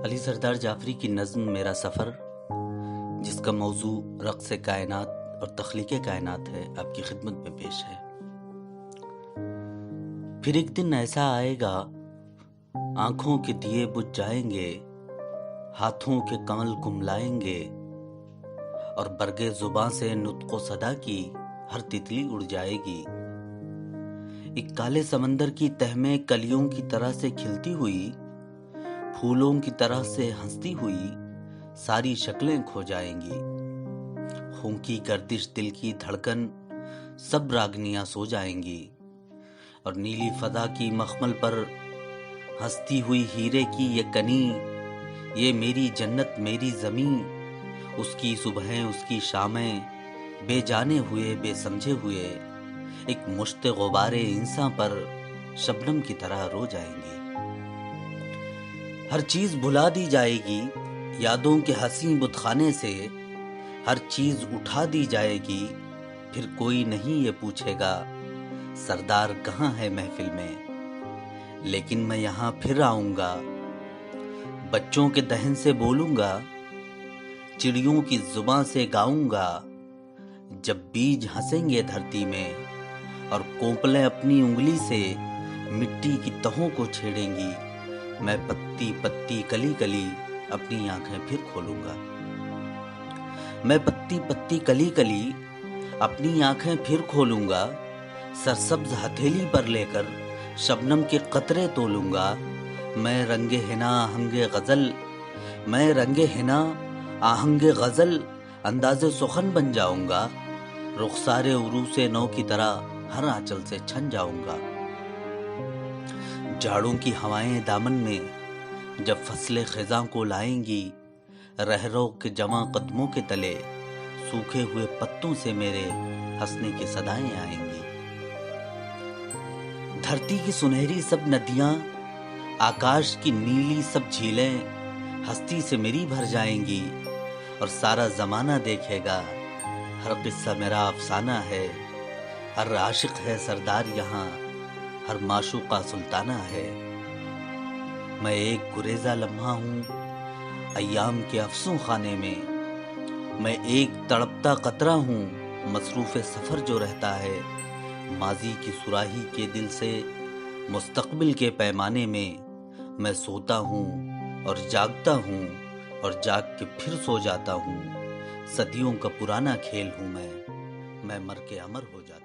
علی سردار جعفری کی نظم میرا سفر، جس کا موضوع رقص کائنات اور تخلیق کائنات ہے، آپ کی خدمت میں پیش ہے۔ پھر ایک دن ایسا آئے گا، آنکھوں کے دیے بجھ جائیں گے، ہاتھوں کے کمل کملائیں گے، اور برگے زباں سے نطق و صدا کی ہر تتلی اڑ جائے گی۔ ایک کالے سمندر کی تہ میں کلیوں کی طرح سے کھلتی ہوئی، پھولوں کی طرح سے ہنستی ہوئی ساری شکلیں کھو جائیں گی۔ خون کی گردش، دل کی دھڑکن، سب راگنیاں سو جائیں گی، اور نیلی فضا کی مخمل پر ہنستی ہوئی ہیرے کی یہ کنی، یہ میری جنت میری زمیں، اس کی صبحیں اس کی شامیں، بے جانے ہوئے بے سمجھے ہوئے ایک مشت غبار انساں پر شبنم کی طرح رو جائیں گی۔ ہر چیز بھلا دی جائے گی، یادوں کے حسین بت خانے سے ہر چیز اٹھا دی جائے گی۔ پھر کوئی نہیں یہ پوچھے گا سردار کہاں ہے محفل میں، لیکن میں یہاں پھر آؤں گا، بچوں کے دہن سے بولوں گا، چڑیوں کی زباں سے گاؤں گا۔ جب بیج ہنسیں گے دھرتی میں اور کونپلیں اپنی انگلی سے مٹی کی تہوں کو چھیڑیں گی، میں پتی پتی کلی کلی اپنی آنکھیں پھر کھولوں گا۔ میں پتی پتی کلی کلی اپنی آنکھیں پھر کھولوں گا، سرسبز ہتھیلی پر لے کر شبنم کے قطرے تولوں گا۔ میں رنگ حنا آہنگ غزل انداز سخن بن جاؤں گا، رخسار عروس نو کی طرح ہر آنچل سے چھن جاؤں گا۔ جھاڑوں کی ہوائیں دامن میں جب فصل خزاں کو لائیں گی، رہرو کے جمع قدموں کے تلے سوکھے ہوئے پتوں سے میرے ہنسنے کی صدائیں آئیں گی۔ دھرتی کی سنہری سب ندیاں، آکاش کی نیلی سب جھیلیں ہستی سے میری بھر جائیں گی، اور سارا زمانہ دیکھے گا ہر قصہ میرا افسانہ ہے، ہر عاشق ہے سردار یہاں، ہر معشوقہ سلطانہ ہے۔ میں ایک گریزہ لمحہ ہوں ایام کے افسوں خانے میں، میں ایک تڑپتا قطرہ ہوں مصروف سفر جو رہتا ہے ماضی کی صراحی کے دل سے مستقبل کے پیمانے میں۔ میں سوتا ہوں اور جاگتا ہوں اور جاگ کے پھر سو جاتا ہوں، صدیوں کا پرانا کھیل ہوں میں مر کے امر ہو جاتا ہوں۔